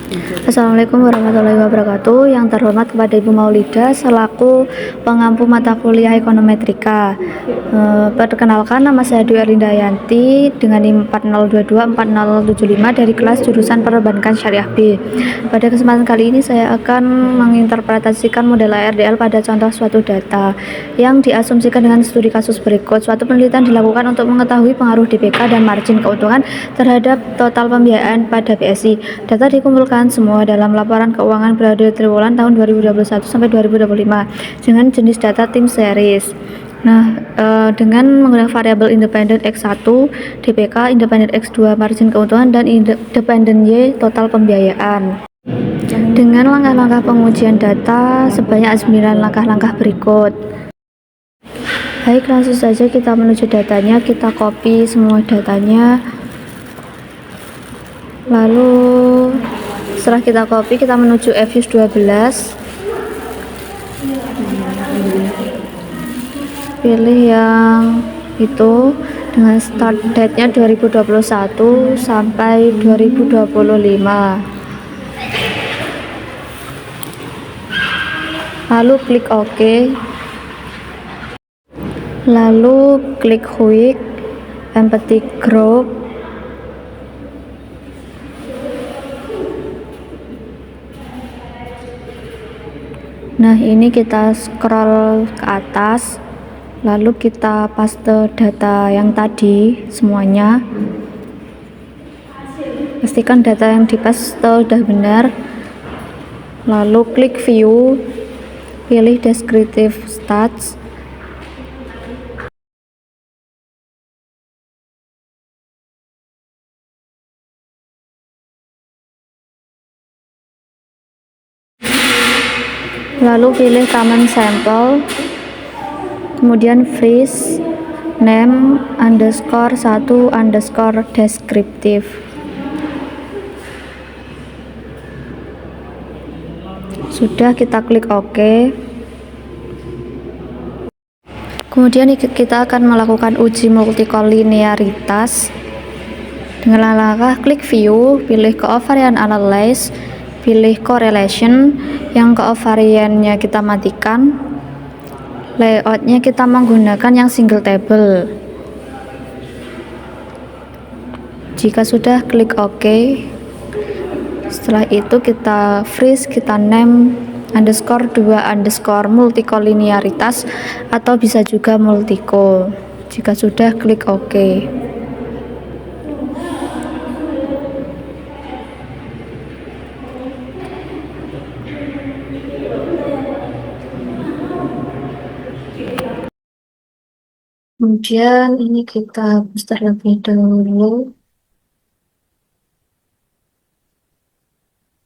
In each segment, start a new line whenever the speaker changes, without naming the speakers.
Assalamualaikum warahmatullahi wabarakatuh. Yang terhormat kepada Ibu Maulida selaku pengampu mata kuliah ekonometrika. Perkenalkan, nama saya Dwi Erlinda Yanti dengan NIM 40224075 dari kelas jurusan Perbankan Syariah B. Pada kesempatan kali ini saya akan menginterpretasikan model ARDL pada contoh suatu data yang diasumsikan dengan studi kasus berikut. Suatu penelitian dilakukan untuk mengetahui pengaruh DPK dan margin keuntungan terhadap total pembiayaan pada BSI. Data dikumpulkan semua dalam laporan keuangan periode triwulan tahun 2021 sampai 2025 dengan jenis data tim series. Dengan menggunakan variabel independen X1 DPK, independen X2 margin keuntungan, dan independen Y total pembiayaan. Dengan langkah-langkah pengujian data sebanyak 9 langkah-langkah berikut. Baik, langsung saja kita menuju datanya. Kita copy semua datanya. Lalu setelah kita copy, kita menuju Fuse 12. Pilih yang itu dengan start date-nya 2021 sampai 2025. Lalu klik OK. Lalu klik Quick Empathy Group. Nah, ini kita scroll ke atas, lalu kita paste data yang tadi semuanya. Pastikan data yang dipaste sudah benar. Lalu klik View, pilih Descriptive Stats. Lalu pilih Common Sample, kemudian freeze name underscore 1 underscore descriptive. Sudah, kita klik OK. Kemudian kita akan melakukan uji multikolinearitas dengan langkah klik View, pilih Covariance Analyze, pilih Correlation. Yang covariance-nya kita matikan, layoutnya kita menggunakan yang single table. Jika sudah, klik OK. Setelah itu kita freeze, kita name underscore 2 underscore multikolinearitas atau bisa juga multico. Jika sudah, klik OK. Kemudian ini kita hapus terlebih dahulu.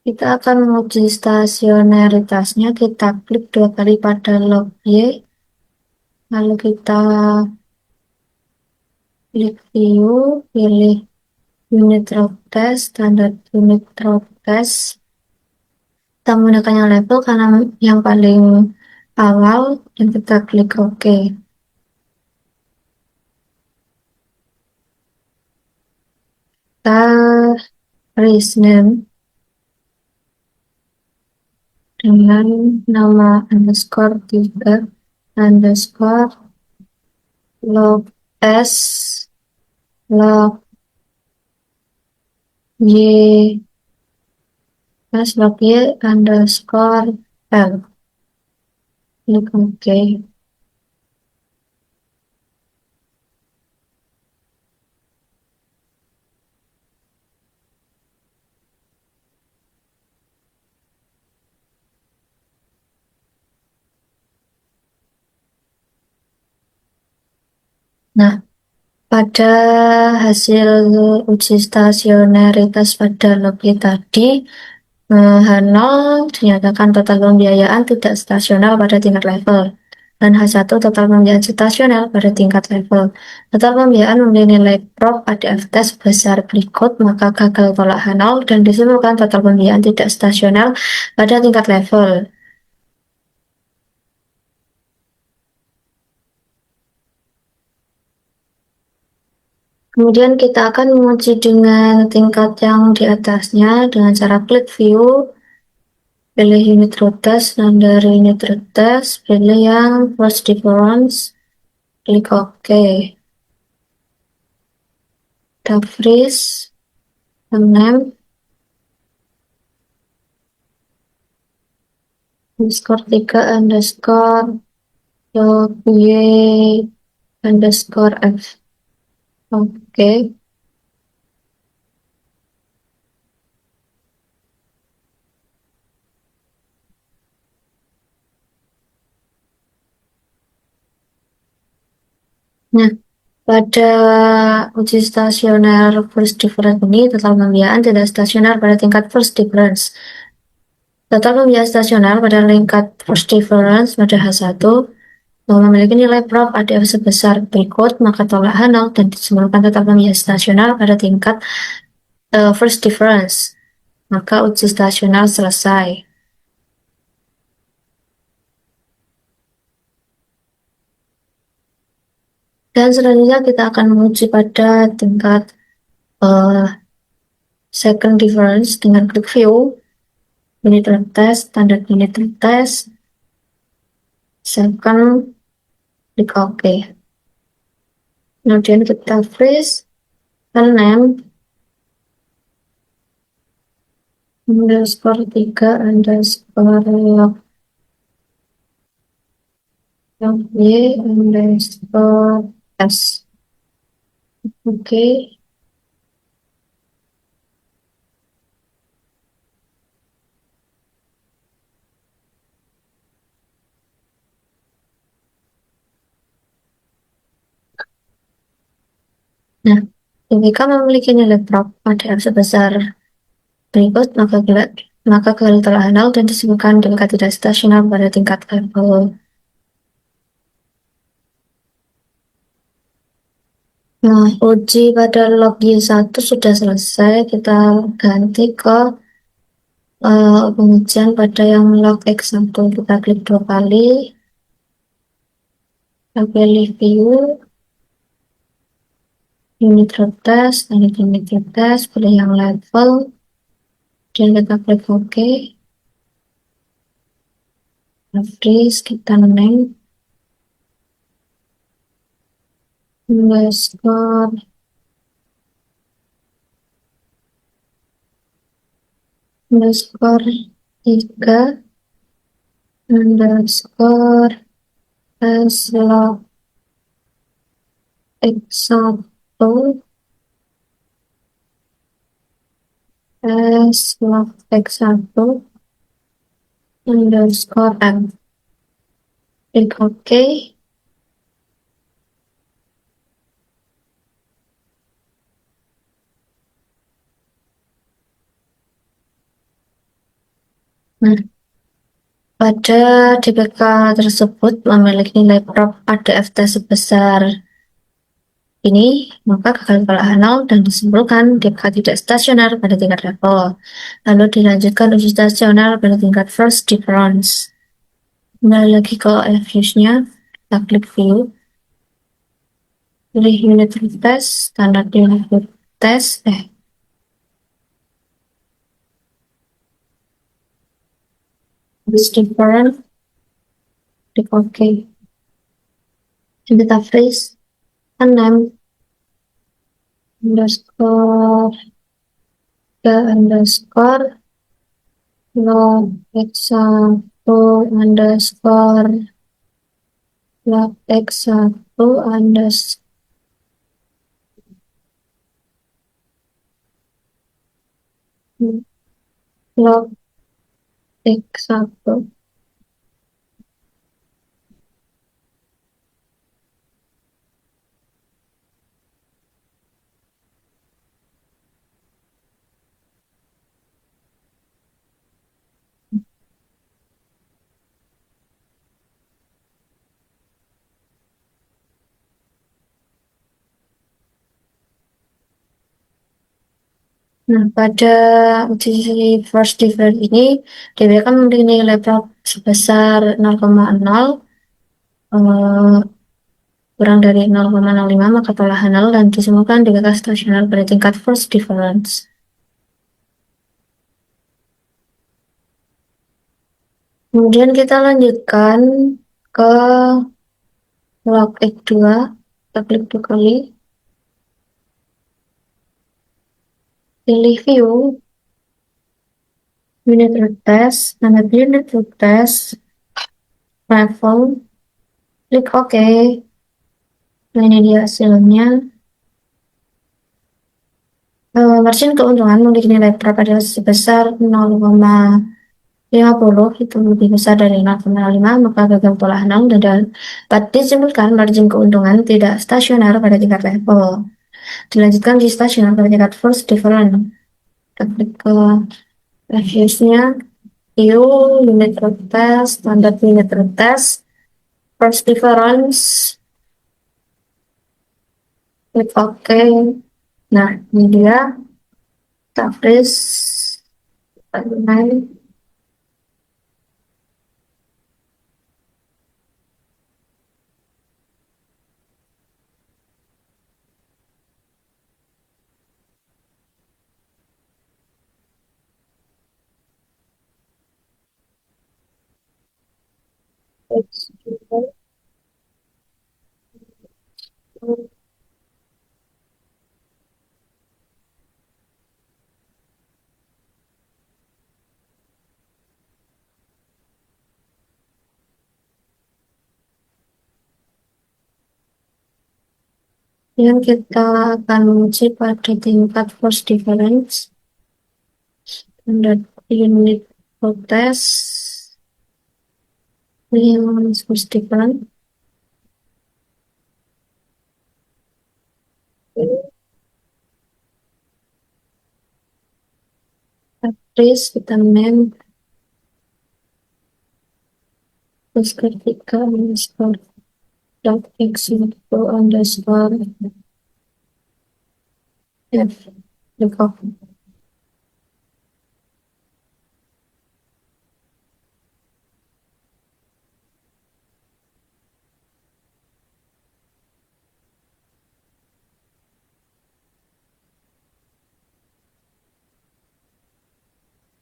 Kita akan menguji stasionaritasnya. Kita klik 2 kali pada log Y, lalu kita klik View, pilih Unit Drop Test, Standard Unit Drop Test. Kita menggunakan yang level karena yang paling awal, dan kita klik OK. Kita raise name dengan nama underscore 3 underscore log S log Y log Y underscore L. Klik OK. Nah, pada hasil uji stasionaritas pada log Y tadi, H0 dinyatakan total pembiayaan tidak stasional pada tingkat level, dan H1 total pembiayaan stasional pada tingkat level. Total pembiayaan memiliki nilai prop ADFT sebesar berikut, maka gagal tolak H0 dan disimpulkan total pembiayaan tidak stasional pada tingkat level. Kemudian kita akan menguji dengan tingkat yang di atasnya dengan cara klik view, pilih unit root test, dan dari unit root test pilih yang first difference, klik OK. Kita freeze, name, underscore 3 underscore y underscore f. Oke. Nah, pada uji stasioner first difference ini, total pembiayaan tidak stasioner pada tingkat first difference. Total pembiayaan stasioner pada tingkat first difference pada H1 memiliki nilai prop ADF sebesar berikut, maka tolak H0 dan disimpulkan total pembiayaan stasioner pada tingkat first difference. Maka uji stasioner selesai. Dan selanjutnya kita akan menguji pada tingkat second difference dengan klik view, unit test, standard unit test, second, klik OK. Kemudian kita freeze, name, underscore 3 underscore y underscore s. Oke. Nah, jika memiliki nilai prop ADF sebesar berikut, maka gagal telah nol dan disebutkan jika tidak stasioner pada tingkat level. Nah, uji pada log Y1 sudah selesai. Kita ganti ke pengujian pada yang log X1. Kita klik 2 kali. Kita pilih view, unit root test, unit root test, pilih yang level, dan kita klik OK. Kita freeze, kita name, underscore underscore 3 underscore s log X1 s log X1 underscore m. Klik OK. Nah, pada DPK tersebut memiliki nilai prop ADFT sebesar ini, maka gagal tolak nol dan disimpulkan DPK tidak stasioner pada tingkat level. Lalu dilanjutkan uji stasioner pada tingkat first difference. Kembali lagi ke views-nya, kita klik view, pilih unit test, standar unit test, first difference, klik OK. Kita freeze, name, underscore underscore log X1 underscore log X1 underscore log X1. Nah, pada uji first difference ini, DPK memiliki nilai prop sebesar 0,0, kurang dari 0,05 maka tolahan nol dan ditemukan di garis stasioner pada tingkat first difference. Kemudian kita lanjutkan ke log X2, kita klik 2 kali, pilih view, unit root test, nama unit root test, level, klik OK. Nah, ini dia hasilnya. Margin keuntungan memiliki nilai pada sebesar 0,50, itu lebih besar dari 0,5, maka gagal tolahan nol dan dapat disimpulkan margin keuntungan tidak stasioner pada tingkat level. Dilanjutkan di stasioner pada tingkat first difference. Kita klik ke reviews-nya, view, unit root test, standard unit root test, first difference, klik OK. Nah, ini dia, kita freeze, main. Yang kita akan menguji pada tingkat first difference, standard unit root test, yang first difference. Please kita main terus ketika underscore dot x itu underscore f default.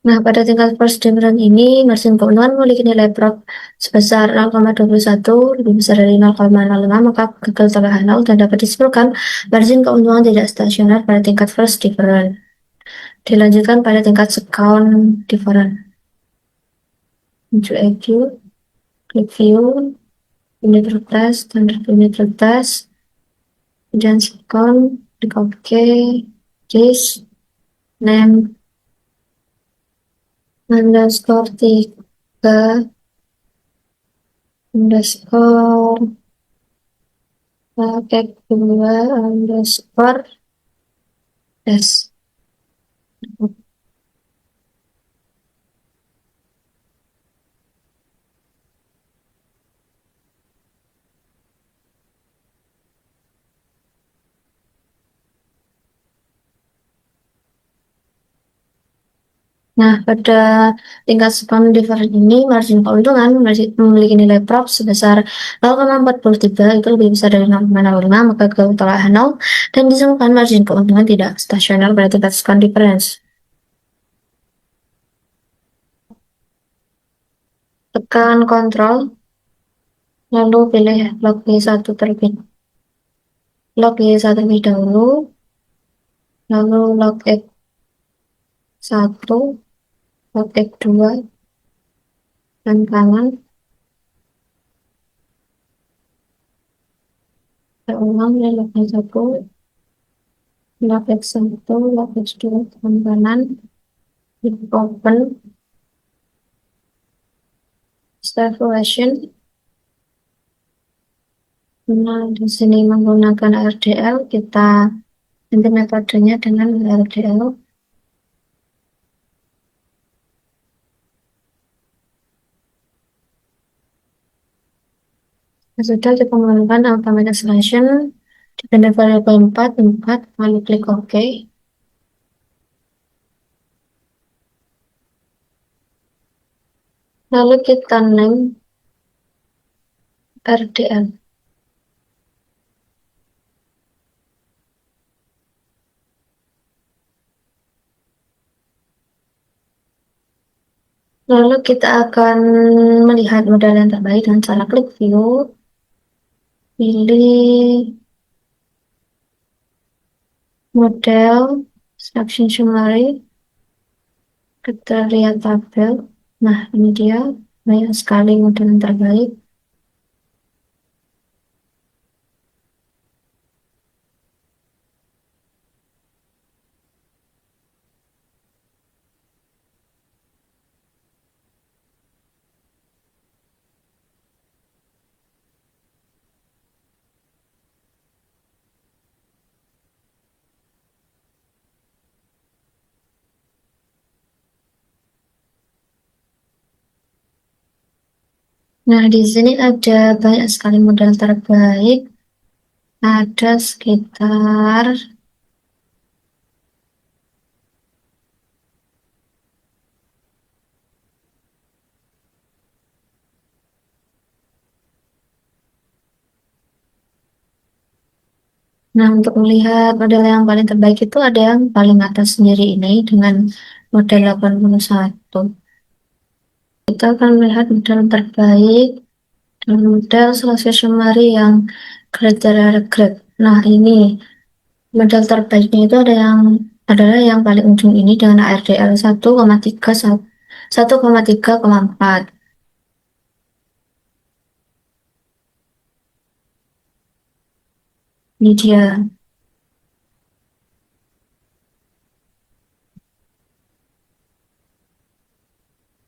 Nah, pada tingkat first difference ini, margin keuntungan memiliki nilai prop sebesar 0,21, lebih besar dari 0,05, maka gagal tolahan nol dan dapat disimpulkan margin keuntungan tidak stasioner pada tingkat first difference. Dilanjutkan pada tingkat second difference. Muncul view, klik view, unit root test, standard unit root test, dan second, klik OK, case, name, underscore 3, underscore, pakai 2, underscore, s. Nah, pada tingkat second difference ini, margin keuntungan memiliki nilai prop sebesar 0,43, itu lebih besar dari 0,05, maka keutolahan 0, dan ditemukan margin keuntungan tidak stasioner pada tingkat second difference. Tekan kontrol, lalu pilih log Y1 terlebih dahulu, lalu log X1, log X2, dan kanan. Kita ulang ya, log Y1, log X1, log X2, dan kanan. Hit open, start version. Nah, di sini menggunakan RDL, kita ganti metodenya dengan RDL. Sudah kita menggunakan automatic selection, dependent variable 4, lalu klik OK. Lalu kita name RDL. Lalu kita akan melihat model yang terbaik dengan cara klik view, pilih model, selection summary, kita lihat tabel. Nah, ini dia, banyak sekali model yang terbaik. Nah, di sini ada banyak sekali model terbaik. Ada sekitar Nah, untuk melihat model yang paling terbaik itu ada yang paling atas sendiri ini dengan model 81. Kita akan melihat model terbaik dengan model selection summary yang kriteria regret. Nah, ini model terbaiknya itu adalah yang paling ujung ini dengan ARDL 1,3,4. Ini dia.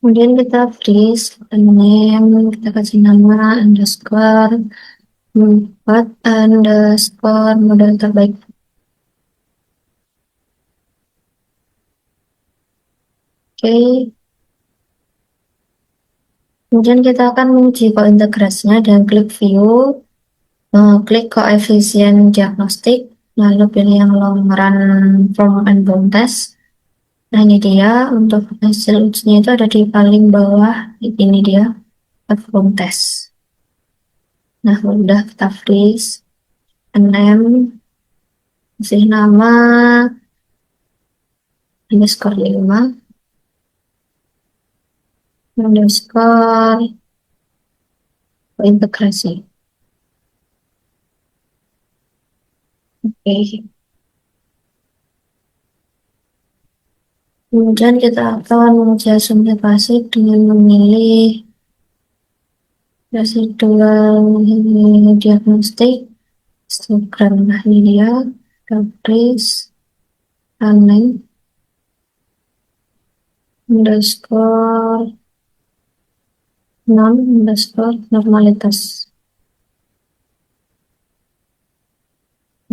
Kemudian kita freeze, kita name, kita kasih nama underscore 4 underscore model terbaik. Oke, kemudian kita akan menguji kointegrasinya dan klik view, klik koefisien diagnostik, lalu pilih yang long run from and bound test. Nah, ini dia untuk hasil ujinya itu ada di paling bawah, ini dia perform test. Nah, udah kita freeze, name, kasih nama underscore 5 underscore integrasi. Oke. Kemudian kita akan menguji asumsi pasif dengan memilih residual diagnostik, histogram. Nah, ini dia, garis, aneh, underscore, non, underscore, normalitas.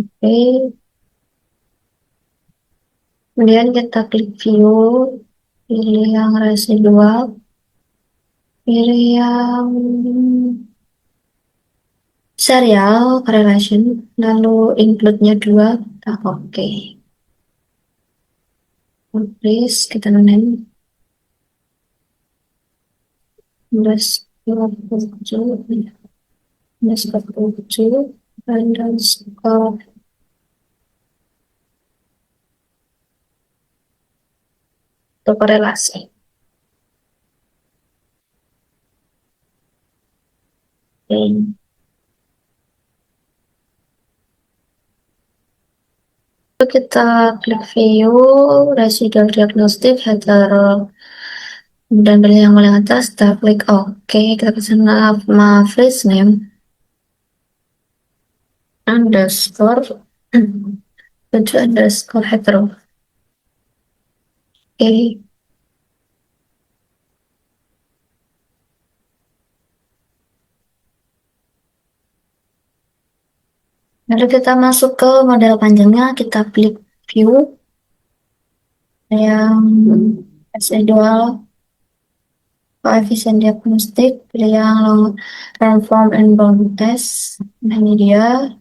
Oke. Kemudian kita klik view, pilih yang residual, pilih yang serial correlation, lalu include-nya 2, kita oke. Please, kita nonen underscore 7, underscore 7, underscore untuk korelasi. Oke. Kita klik view, residual diagnostik, hetero, dan pilih yang paling atas, kita klik OK, kita kasih nama freeze name, underscore, 7 underscore hetero. Oke. Lalu kita masuk ke model panjangnya, kita klik view, yang residual, koefisien diagnostik, pilih yang long form and bound test. Nah, ini dia.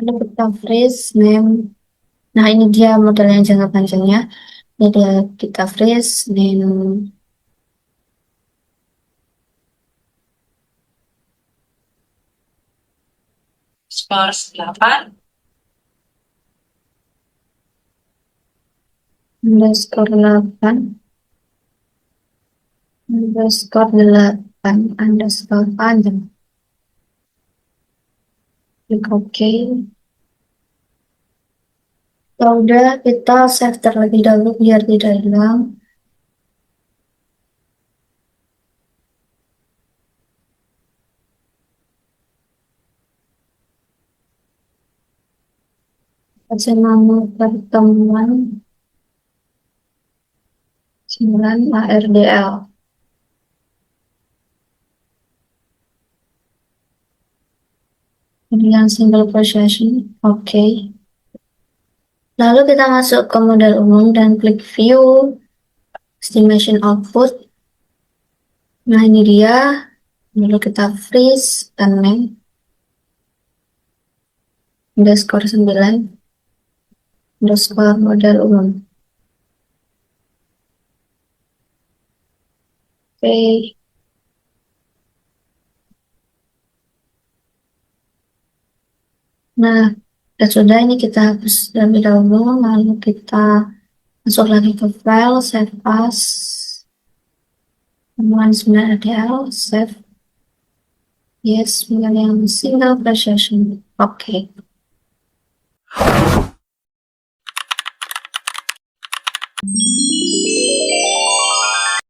Lalu kita freeze name. Nah, ini dia model yang jangka panjangnya. Ini dia, kita freeze name. Skor 8. underscore 8 underscore 8 underscore panjang. Klik OK. Kalau udah, kita save terlebih dahulu biar tidak hilang. Kasih nama pertemuan 9 ARDL. Dengan single procession, oke. Lalu kita masuk ke model umum dan klik view estimation output. Nah, ini dia. Lalu kita freeze dan name underscore 9 underscore model umum. Oke. Nah, dan sudah, ini kita hapus terlebih dahulu. Lalu kita masuk lagi ke file, save as, temuan 9 ADL, save. Yes, yang single procession. Oke.